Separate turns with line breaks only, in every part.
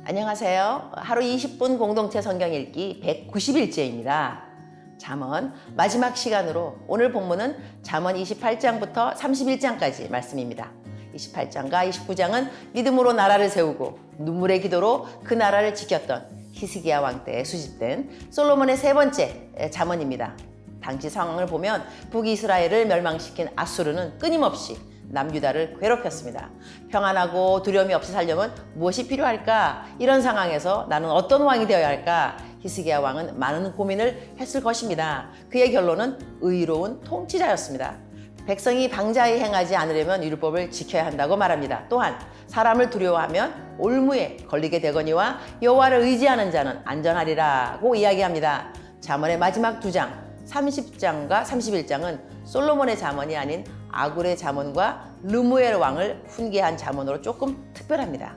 안녕하세요. 하루 20분 공동체 성경 읽기 190일째입니다. 잠언 마지막 시간으로 오늘 본문은 잠언 28장부터 31장까지 말씀입니다. 28장과 29장은 믿음으로 나라를 세우고 눈물의 기도로 그 나라를 지켰던 히스기야 왕 때 수집된 솔로몬의 세 번째 잠언입니다. 당시 상황을 보면 북이스라엘을 멸망시킨 아수르는 끊임없이 남유다를 괴롭혔습니다. 평안하고 두려움이 없이 살려면 무엇이 필요할까? 이런 상황에서 나는 어떤 왕이 되어야 할까? 히스기야 왕은 많은 고민을 했을 것입니다. 그의 결론은 의로운 통치자였습니다. 백성이 방자히 행하지 않으려면 율법을 지켜야 한다고 말합니다. 또한 사람을 두려워하면 올무에 걸리게 되거니와 여호와를 의지하는 자는 안전하리라고 이야기합니다. 잠언의 마지막 두 장 30장과 31장은 솔로몬의 잠언이 아닌 아굴의 잠언과 르무엘 왕을 훈계한 잠언으로 조금 특별합니다.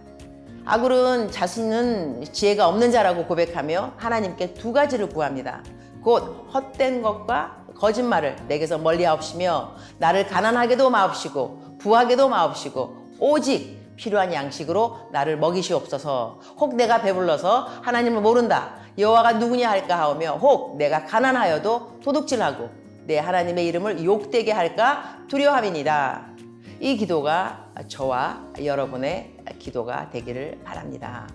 아굴은 자신은 지혜가 없는 자라고 고백하며 하나님께 두 가지를 구합니다. 곧 헛된 것과 거짓말을 내게서 멀리하옵시며 나를 가난하게도 마옵시고 부하게도 마옵시고 오직 필요한 양식으로 나를 먹이시옵소서. 혹 내가 배불러서 하나님을 모른다 여호와가 누구냐 할까 하오며 혹 내가 가난하여도 도둑질하고 내 하나님의 이름을 욕되게 할까 두려워함이니라. 이 기도가 저와 여러분의 기도가 되기를 바랍니다.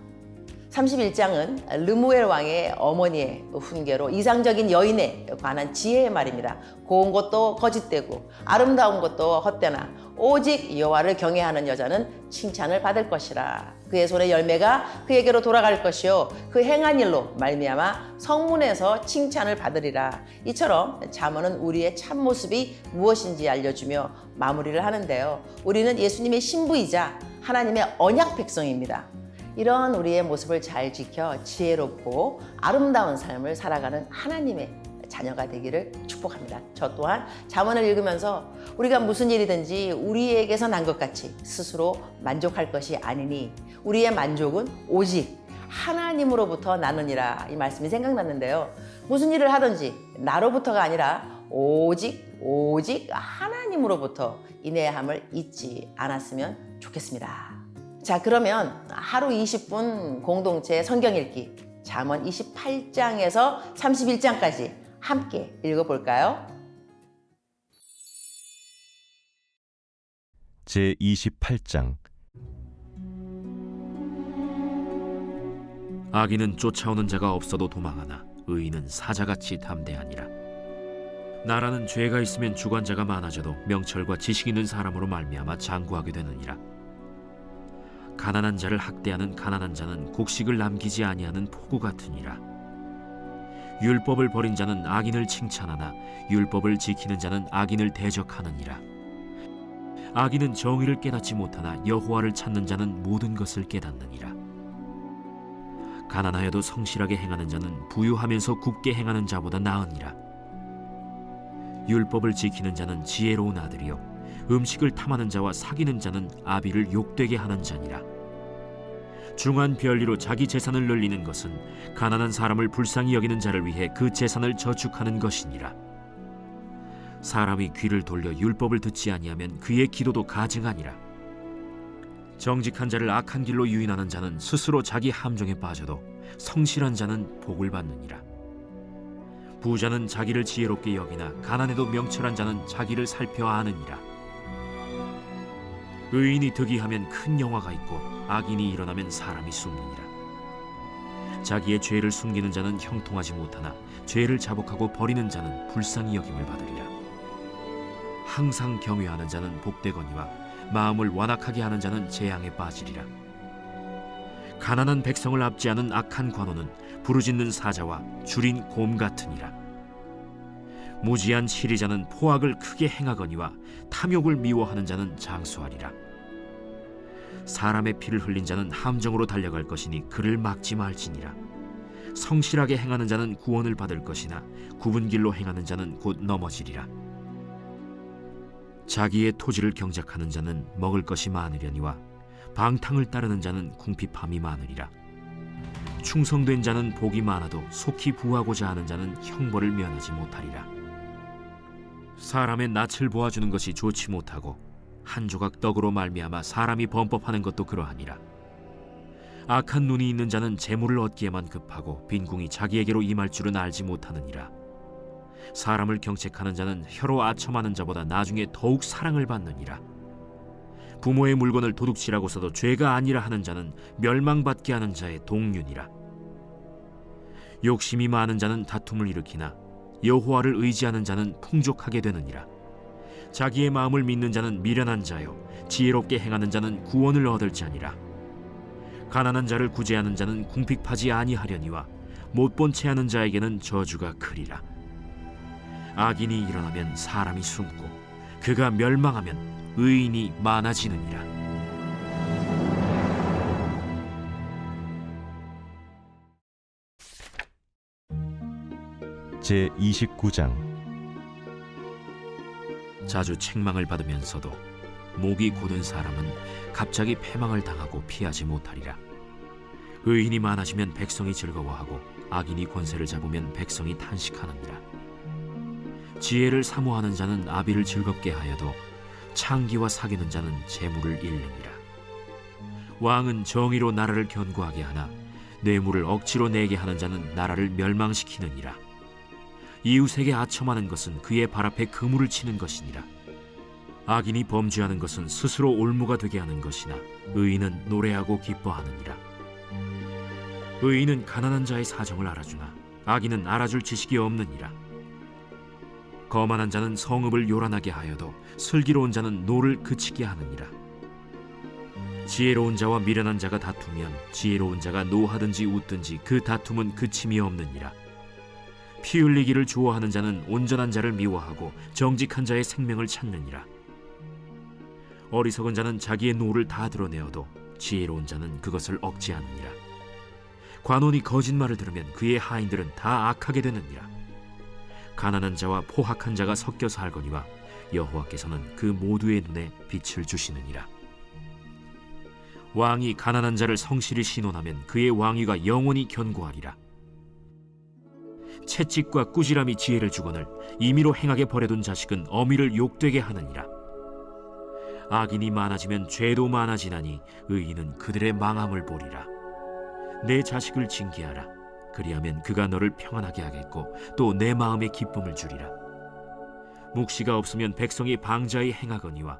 31장은 르무엘 왕의 어머니의 훈계로 이상적인 여인에 관한 지혜의 말입니다. 고운 것도 거짓되고 아름다운 것도 헛되나 오직 여호와를 경외하는 여자는 칭찬을 받을 것이라. 그의 손의 열매가 그에게로 돌아갈 것이요 그 행한 일로 말미암아 성문에서 칭찬을 받으리라. 이처럼 잠언은 우리의 참모습이 무엇인지 알려주며 마무리를 하는데요. 우리는 예수님의 신부이자 하나님의 언약 백성입니다. 이런 우리의 모습을 잘 지켜 지혜롭고 아름다운 삶을 살아가는 하나님의 자녀가 되기를 축복합니다. 저 또한 잠언을 읽으면서 우리가 무슨 일이든지 우리에게서 난 것 같이 스스로 만족할 것이 아니니 우리의 만족은 오직 하나님으로부터 나느니라. 이 말씀이 생각났는데요. 무슨 일을 하든지 나로부터가 아니라 오직 하나님으로부터 인내함을 잊지 않았으면 좋겠습니다. 자, 그러면 하루 20분 공동체 성경 읽기 잠언 28장에서 31장까지 함께 읽어볼까요?
제28장
악인은 쫓아오는 자가 없어도 도망하나 의인은 사자같이 담대하니라. 나라는 죄가 있으면 주관자가 많아져도 명철과 지식 있는 사람으로 말미암아 장구하게 되느니라. 가난한 자를 학대하는 가난한 자는 곡식을 남기지 아니하는 포구 같으니라. 율법을 버린 자는 악인을 칭찬하나 율법을 지키는 자는 악인을 대적하느니라. 악인은 정의를 깨닫지 못하나 여호와를 찾는 자는 모든 것을 깨닫느니라. 가난하여도 성실하게 행하는 자는 부유하면서 굽게 행하는 자보다 나으니라. 율법을 지키는 자는 지혜로운 아들이요 음식을 탐하는 자와 사귀는 자는 아비를 욕되게 하는 자니라. 중한 별리로 자기 재산을 늘리는 것은 가난한 사람을 불쌍히 여기는 자를 위해 그 재산을 저축하는 것이니라. 사람이 귀를 돌려 율법을 듣지 아니하면 그의 기도도 가증하니라. 정직한 자를 악한 길로 유인하는 자는 스스로 자기 함정에 빠져도 성실한 자는 복을 받느니라. 부자는 자기를 지혜롭게 여기나 가난해도 명철한 자는 자기를 살펴 아느니라. 의인이 득이하면 큰 영화가 있고 악인이 일어나면 사람이 숨느니라. 자기의 죄를 숨기는 자는 형통하지 못하나 죄를 자복하고 버리는 자는 불쌍히 여김을 받으리라. 항상 경외하는 자는 복되거니와 마음을 완악하게 하는 자는 재앙에 빠지리라. 가난한 백성을 압제하는 악한 관원은 부르짖는 사자와 줄인 곰 같으니라. 무지한 치리자는 포악을 크게 행하거니와 탐욕을 미워하는 자는 장수하리라. 사람의 피를 흘린 자는 함정으로 달려갈 것이니 그를 막지 말지니라. 성실하게 행하는 자는 구원을 받을 것이나 굽은 길로 행하는 자는 곧 넘어지리라. 자기의 토지를 경작하는 자는 먹을 것이 많으려니와 방탕을 따르는 자는 궁핍함이 많으리라. 충성된 자는 복이 많아도 속히 부하고자 하는 자는 형벌을 면하지 못하리라. 사람의 낯을 보아주는 것이 좋지 못하고 한 조각 떡으로 말미암아 사람이 범법하는 것도 그러하니라. 악한 눈이 있는 자는 재물을 얻기에만 급하고 빈궁이 자기에게로 임할 줄은 알지 못하느니라. 사람을 경책하는 자는 혀로 아첨하는 자보다 나중에 더욱 사랑을 받느니라. 부모의 물건을 도둑질하고서도 죄가 아니라 하는 자는 멸망받게 하는 자의 동류니라. 욕심이 많은 자는 다툼을 일으키나 여호와를 의지하는 자는 풍족하게 되느니라. 자기의 마음을 믿는 자는 미련한 자요 지혜롭게 행하는 자는 구원을 얻을 자니라. 가난한 자를 구제하는 자는 궁핍하지 아니하려니와 못본 채 하는 자에게는 저주가 크리라. 악인이 일어나면 사람이 숨고 그가 멸망하면 의인이 많아지느니라.
제29장
자주 책망을 받으면서도 목이 곧은 사람은 갑자기 패망을 당하고 피하지 못하리라. 의인이 많아지면 백성이 즐거워하고 악인이 권세를 잡으면 백성이 탄식하느니라. 지혜를 사모하는 자는 아비를 즐겁게 하여도 창기와 사귀는 자는 재물을 잃느니라. 왕은 정의로 나라를 견고하게 하나 뇌물을 억지로 내게 하는 자는 나라를 멸망시키느니라. 이웃에게 아첨하는 것은 그의 발 앞에 그물을 치는 것이니라. 악인이 범죄하는 것은 스스로 올무가 되게 하는 것이나 의인은 노래하고 기뻐하느니라. 의인은 가난한 자의 사정을 알아주나 악인은 알아줄 지식이 없느니라. 거만한 자는 성읍을 요란하게 하여도 슬기로운 자는 노를 그치게 하느니라. 지혜로운 자와 미련한 자가 다투면 지혜로운 자가 노하든지 웃든지 그 다툼은 그침이 없느니라. 피 흘리기를 좋아하는 자는 온전한 자를 미워하고 정직한 자의 생명을 찾느니라. 어리석은 자는 자기의 노를 다 드러내어도 지혜로운 자는 그것을 억제하느니라. 관원이 거짓말을 들으면 그의 하인들은 다 악하게 되느니라. 가난한 자와 포학한 자가 섞여 살거니와 여호와께서는 그 모두의 눈에 빛을 주시느니라. 왕이 가난한 자를 성실히 신원하면 그의 왕위가 영원히 견고하리라. 채찍과 꾸지람이 지혜를 주거늘 임의로 행하게 버려둔 자식은 어미를 욕되게 하느니라. 악인이 많아지면 죄도 많아지나니 의인은 그들의 망함을 보리라. 내 자식을 징계하라. 그리하면 그가 너를 평안하게 하겠고 또 내 마음에 기쁨을 주리라. 묵시가 없으면 백성이 방자히 행하거니와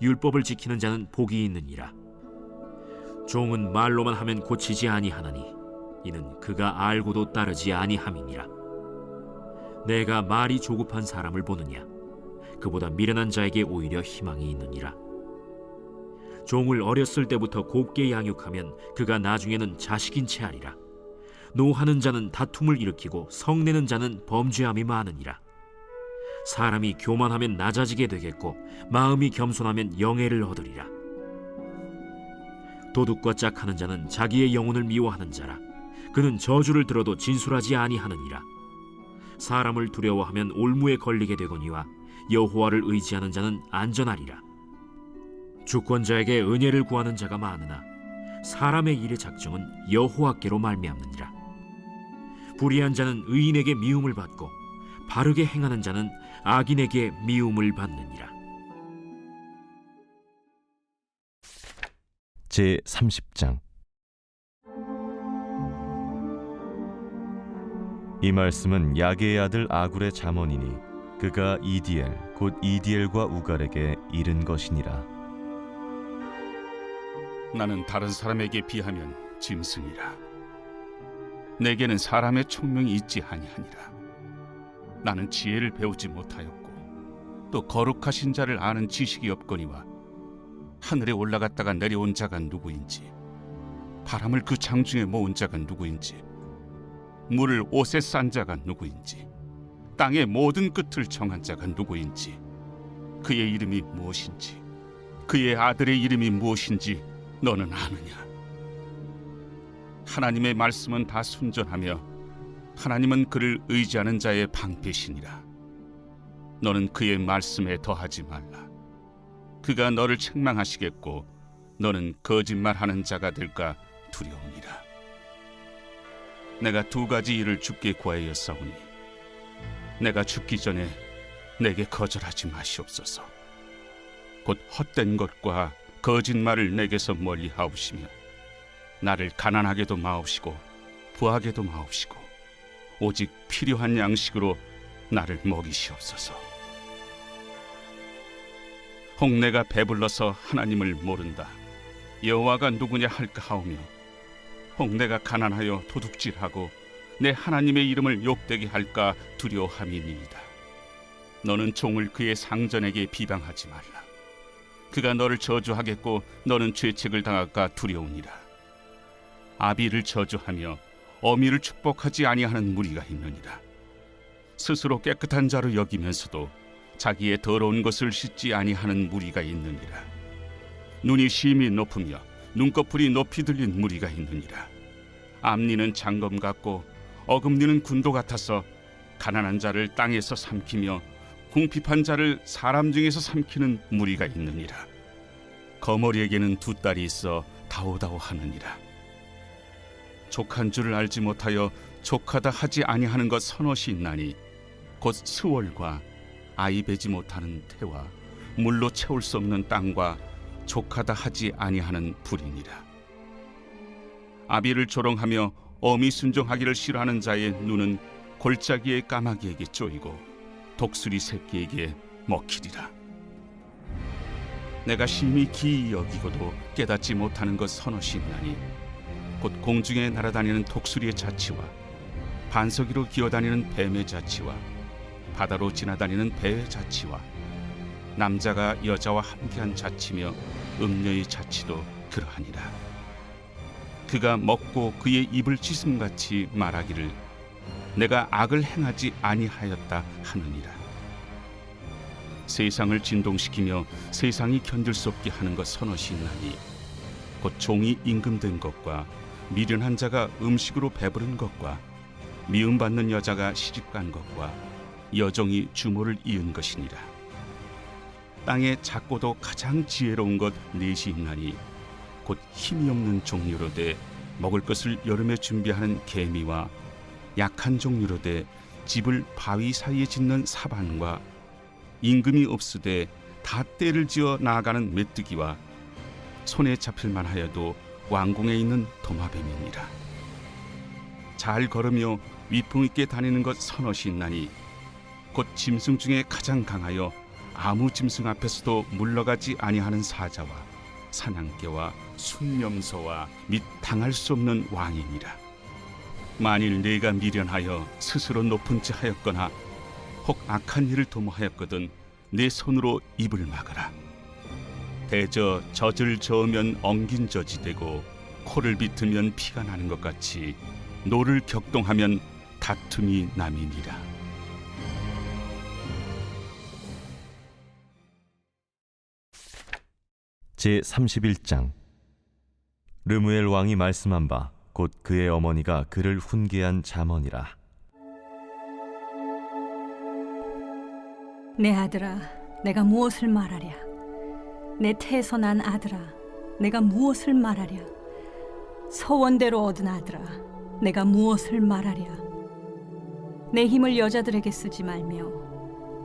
율법을 지키는 자는 복이 있느니라. 종은 말로만 하면 고치지 아니하나니 이는 그가 알고도 따르지 아니함이니라. 내가 말이 조급한 사람을 보느냐? 그보다 미련한 자에게 오히려 희망이 있느니라. 종을 어렸을 때부터 곱게 양육하면 그가 나중에는 자식인 채 하리라. 노하는 자는 다툼을 일으키고 성내는 자는 범죄함이 많으니라. 사람이 교만하면 낮아지게 되겠고 마음이 겸손하면 영예를 얻으리라. 도둑과 짝하는 자는 자기의 영혼을 미워하는 자라. 그는 저주를 들어도 진술하지 아니하느니라. 사람을 두려워하면 올무에 걸리게 되거니와 여호와를 의지하는 자는 안전하리라. 주권자에게 은혜를 구하는 자가 많으나 사람의 일의 작정은 여호와께로 말미암느니라. 불의한 자는 의인에게 미움을 받고 바르게 행하는 자는 악인에게 미움을 받느니라.
제30장 이 말씀은 야게의 아들 아굴의 잠언이니 그가 이디엘 곧 이디엘과 우갈에게 이른 것이니라.
나는 다른 사람에게 비하면 짐승이라. 내게는 사람의 총명이 있지 아니하니라. 나는 지혜를 배우지 못하였고 또 거룩하신 자를 아는 지식이 없거니와 하늘에 올라갔다가 내려온 자가 누구인지 바람을 그 장중에 모은 자가 누구인지 물을 옷에 싼 자가 누구인지 땅의 모든 끝을 정한 자가 누구인지 그의 이름이 무엇인지 그의 아들의 이름이 무엇인지 너는 아느냐? 하나님의 말씀은 다 순전하며 하나님은 그를 의지하는 자의 방패시니라. 너는 그의 말씀에 더하지 말라. 그가 너를 책망하시겠고 너는 거짓말하는 자가 될까 두려우니라. 내가 두 가지 일을 주께 구하였사오니 내가 죽기 전에 내게 거절하지 마시옵소서. 곧 헛된 것과 거짓말을 내게서 멀리 하옵시며 나를 가난하게도 마옵시고 부하게도 마옵시고 오직 필요한 양식으로 나를 먹이시옵소서. 혹 내가 배불러서 하나님을 모른다 여호와가 누구냐 할까 하오며 혹 내가 가난하여 도둑질하고 내 하나님의 이름을 욕되게 할까 두려워함이니이다. 너는 종을 그의 상전에게 비방하지 말라. 그가 너를 저주하겠고 너는 죄책을 당할까 두려우니라. 아비를 저주하며 어미를 축복하지 아니하는 무리가 있느니라. 스스로 깨끗한 자로 여기면서도 자기의 더러운 것을 씻지 아니하는 무리가 있느니라. 눈이 심히 높으며 눈꺼풀이 높이 들린 무리가 있느니라. 앞니는 장검 같고 어금니는 군도 같아서 가난한 자를 땅에서 삼키며 궁핍한 자를 사람 중에서 삼키는 무리가 있느니라. 거머리에게는 두 딸이 있어 다오다오 하느니라. 족한 줄을 알지 못하여 족하다 하지 아니하는 것 서너시 있나니 곧 스월과 아이 베지 못하는 태와 물로 채울 수 없는 땅과 족하다 하지 아니하는 불이니라. 아비를 조롱하며 어미 순종하기를 싫어하는 자의 눈은 골짜기의 까마귀에게 쪼이고 독수리 새끼에게 먹히리라. 내가 심히 기이 여기고도 깨닫지 못하는 것 서너시 있나니 곧 공중에 날아다니는 독수리의 자치와 반석 위로 기어다니는 뱀의 자치와 바다로 지나다니는 배의 자치와 남자가 여자와 함께한 자치며 음녀의 자치도 그러하니라. 그가 먹고 그의 입을 찢음같이 말하기를 내가 악을 행하지 아니하였다 하느니라. 세상을 진동시키며 세상이 견딜 수 없게 하는 것 서너시 있나니 곧 종이 임금된 것과 미련한 자가 음식으로 배부른 것과 미움받는 여자가 시집간 것과 여종이 주모를 이은 것이니라. 땅에 작고도 가장 지혜로운 것 넷이 있나니 곧 힘이 없는 종류로 돼 먹을 것을 여름에 준비하는 개미와 약한 종류로 돼 집을 바위 사이에 짓는 사반과 임금이 없으되 다 때를 지어 나아가는 메뚜기와 손에 잡힐만 하여도 왕궁에 있는 도마뱀이니라. 잘 걸으며 위풍 있게 다니는 것 서너시 있나니 곧 짐승 중에 가장 강하여 아무 짐승 앞에서도 물러가지 아니하는 사자와 사냥개와 순념소와 및 당할 수 없는 왕이니라. 만일 내가 미련하여 스스로 높은 지 하였거나 혹 악한 일을 도모하였거든 내 손으로 입을 막아라. 대저 젖을 저으면 엉긴 젖이 되고 코를 비트면 피가 나는 것 같이 노를 격동하면 다툼이 남이니라.
제31장 르무엘 왕이 말씀한 바 곧 그의 어머니가 그를 훈계한 잠언이라.
내 아들아, 내가 무엇을 말하랴? 내 태에서 난 아들아, 내가 무엇을 말하랴? 서원대로 얻은 아들아, 내가 무엇을 말하랴? 내 힘을 여자들에게 쓰지 말며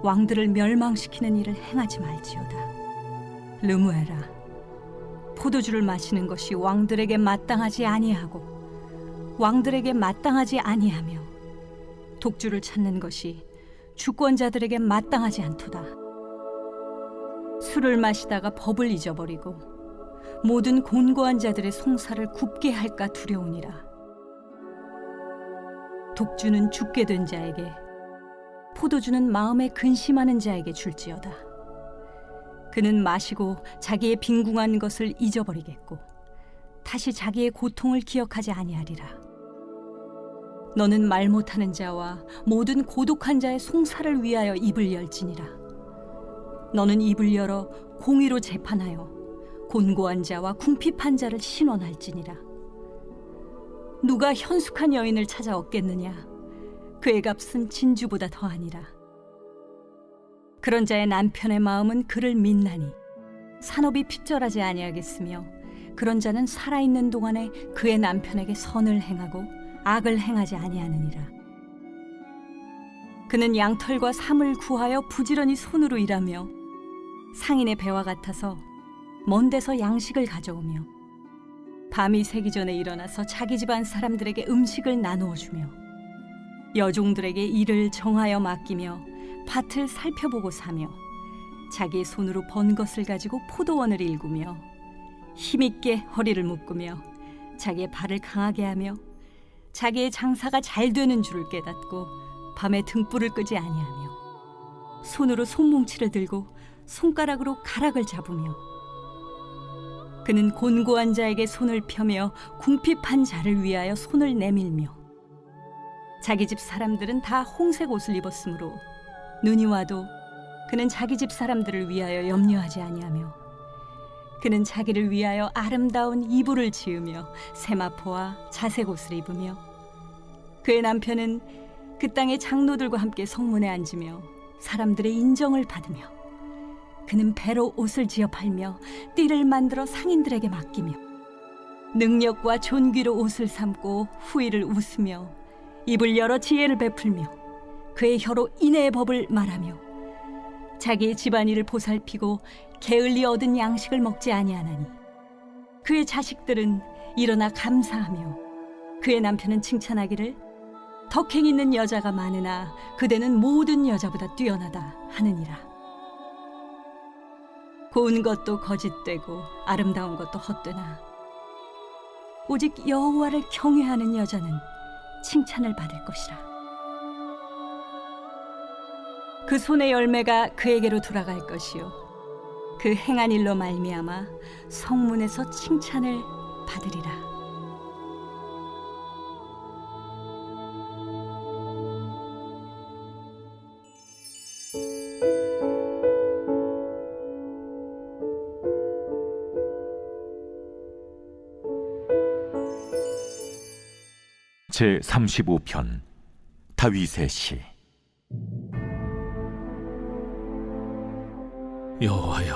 왕들을 멸망시키는 일을 행하지 말지어다. 르무엘아, 포도주를 마시는 것이 왕들에게 마땅하지 아니하고 왕들에게 마땅하지 아니하며 독주를 찾는 것이 주권자들에게 마땅하지 않도다. 술을 마시다가 법을 잊어버리고 모든 곤고한 자들의 송사를 굽게 할까 두려우니라. 독주는 죽게 된 자에게, 포도주는 마음에 근심하는 자에게 줄지어다. 그는 마시고 자기의 빈궁한 것을 잊어버리겠고 다시 자기의 고통을 기억하지 아니하리라. 너는 말 못하는 자와 모든 고독한 자의 송사를 위하여 입을 열지니라. 너는 입을 열어 공의로 재판하여 곤고한 자와 궁핍한 자를 신원할지니라. 누가 현숙한 여인을 찾아 얻겠느냐? 그의 값은 진주보다 더하니라. 그런 자의 남편의 마음은 그를 믿나니 산업이 핍절하지 아니하겠으며 그런 자는 살아있는 동안에 그의 남편에게 선을 행하고 악을 행하지 아니하느니라. 그는 양털과 삼을 구하여 부지런히 손으로 일하며 상인의 배와 같아서 먼 데서 양식을 가져오며 밤이 새기 전에 일어나서 자기 집안 사람들에게 음식을 나누어 주며 여종들에게 일을 정하여 맡기며 밭을 살펴보고 사며 자기의 손으로 번 것을 가지고 포도원을 일구며 힘있게 허리를 묶으며 자기의 발을 강하게 하며 자기의 장사가 잘 되는 줄을 깨닫고 밤에 등불을 끄지 아니하며 손으로 손뭉치를 들고 손가락으로 가락을 잡으며 그는 곤고한 자에게 손을 펴며 궁핍한 자를 위하여 손을 내밀며 자기 집 사람들은 다 홍색 옷을 입었으므로 눈이 와도 그는 자기 집 사람들을 위하여 염려하지 아니하며 그는 자기를 위하여 아름다운 이불을 지으며 세마포와 자색 옷을 입으며 그의 남편은 그 땅의 장로들과 함께 성문에 앉으며 사람들의 인정을 받으며 그는 배로 옷을 지어 팔며 띠를 만들어 상인들에게 맡기며 능력과 존귀로 옷을 삼고 후일을 웃으며 입을 열어 지혜를 베풀며 그의 혀로 인애의 법을 말하며 자기의 집안일을 보살피고 게을리 얻은 양식을 먹지 아니하나니 그의 자식들은 일어나 감사하며 그의 남편은 칭찬하기를 덕행 있는 여자가 많으나 그대는 모든 여자보다 뛰어나다 하느니라. 고운 것도 거짓되고 아름다운 것도 헛되나 오직 여호와를 경외하는 여자는 칭찬을 받을 것이라. 그 손의 열매가 그에게로 돌아갈 것이요 그 행한 일로 말미암아 성문에서 칭찬을 받으리라.
제35편 다윗의 시.
여호와여,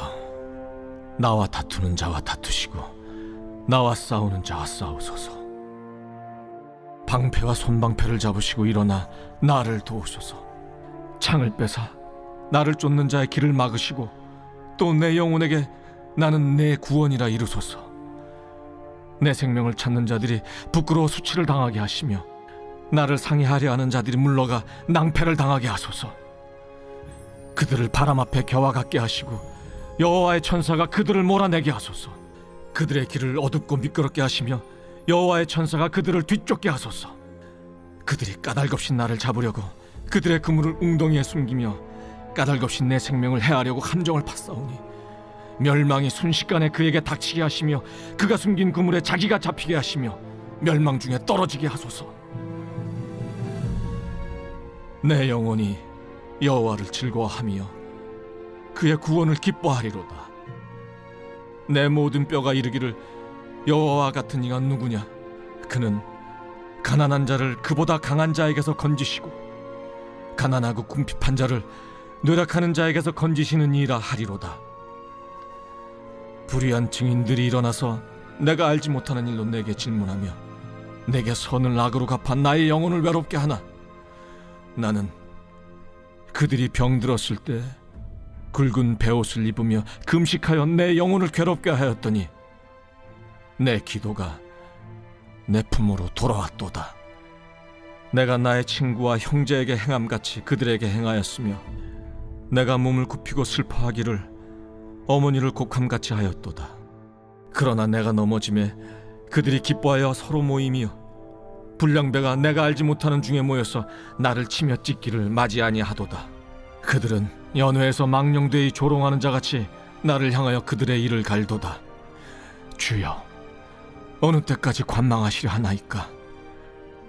나와 다투는 자와 다투시고 나와 싸우는 자와 싸우소서. 방패와 손방패를 잡으시고 일어나 나를 도우소서. 창을 빼사 나를 쫓는 자의 길을 막으시고 또 내 영혼에게 나는 내 구원이라 이루소서. 내 생명을 찾는 자들이 부끄러워 수치를 당하게 하시며 나를 상해하려 하는 자들이 물러가 낭패를 당하게 하소서. 그들을 바람 앞에 겨와 같게 하시고 여호와의 천사가 그들을 몰아내게 하소서. 그들의 길을 어둡고 미끄럽게 하시며 여호와의 천사가 그들을 뒤쫓게 하소서. 그들이 까닭없이 나를 잡으려고 그들의 그물을 웅덩이에 숨기며 까닭없이 내 생명을 해하려고 함정을 팠사오니 멸망이 순식간에 그에게 닥치게 하시며 그가 숨긴 그물에 자기가 잡히게 하시며 멸망 중에 떨어지게 하소서. 내 영혼이 여호와를 즐거워하며 그의 구원을 기뻐하리로다. 내 모든 뼈가 이르기를 여호와와 같은 이가 누구냐. 그는 가난한 자를 그보다 강한 자에게서 건지시고 가난하고 궁핍한 자를 노력하는 자에게서 건지시는 이라 하리로다. 불의한 증인들이 일어나서 내가 알지 못하는 일로 내게 질문하며 내게 선을 악으로 갚아 나의 영혼을 외롭게 하나. 나는 그들이 병들었을 때 굵은 베옷을 입으며 금식하여 내 영혼을 괴롭게 하였더니 내 기도가 내 품으로 돌아왔도다. 내가 나의 친구와 형제에게 행함같이 그들에게 행하였으며 내가 몸을 굽히고 슬퍼하기를 어머니를 곡함같이 하였도다. 그러나 내가 넘어짐에 그들이 기뻐하여 서로 모이며 불량배가 내가 알지 못하는 중에 모여서 나를 치며 찢기를 맞이 아니하도다. 그들은 연회에서 망령되이 조롱하는 자같이 나를 향하여 그들의 일을 갈도다. 주여, 어느 때까지 관망하시려 하나이까.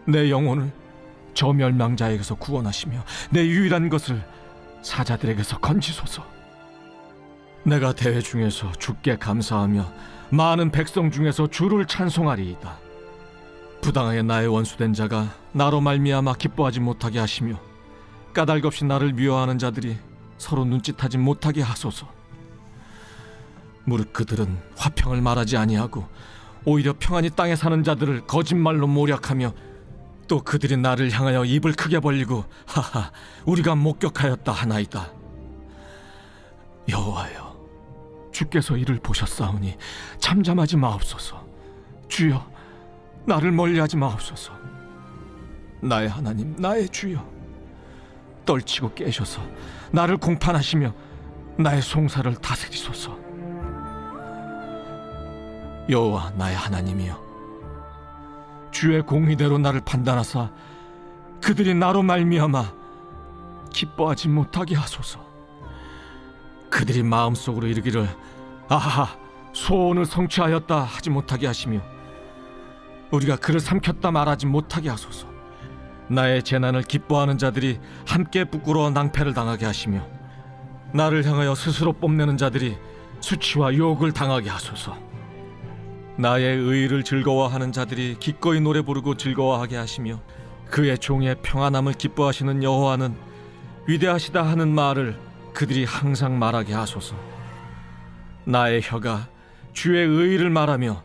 내 영혼을 저 멸망자에게서 구원하시며 내 유일한 것을 사자들에게서 건지소서. 내가 대회 중에서 주께 감사하며 많은 백성 중에서 주를 찬송하리이다. 부당하게 나의 원수된 자가 나로 말미암아 기뻐하지 못하게 하시며 까닭없이 나를 미워하는 자들이 서로 눈짓하지 못하게 하소서. 무릇 그들은 화평을 말하지 아니하고 오히려 평안히 땅에 사는 자들을 거짓말로 모략하며 또 그들이 나를 향하여 입을 크게 벌리고 하하 우리가 목격하였다 하나이다. 여호와여, 주께서 이를 보셨사오니 잠잠하지 마옵소서. 주여, 나를 멀리하지 마옵소서. 나의 하나님, 나의 주여, 떨치고 깨셔서 나를 공판하시며 나의 송사를 다스리소서. 여호와 나의 하나님이여, 주의 공의대로 나를 판단하사 그들이 나로 말미암아 기뻐하지 못하게 하소서. 그들이 마음속으로 이르기를 아하, 소원을 성취하였다 하지 못하게 하시며 우리가 그를 삼켰다 말하지 못하게 하소서. 나의 재난을 기뻐하는 자들이 함께 부끄러워 낭패를 당하게 하시며 나를 향하여 스스로 뽐내는 자들이 수치와 유혹을 당하게 하소서. 나의 의의를 즐거워하는 자들이 기꺼이 노래 부르고 즐거워하게 하시며 그의 종의 평안함을 기뻐하시는 여호와는 위대하시다 하는 말을 그들이 항상 말하게 하소서. 나의 혀가 주의 의의를 말하며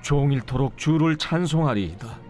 종일토록 주를 찬송하리이다.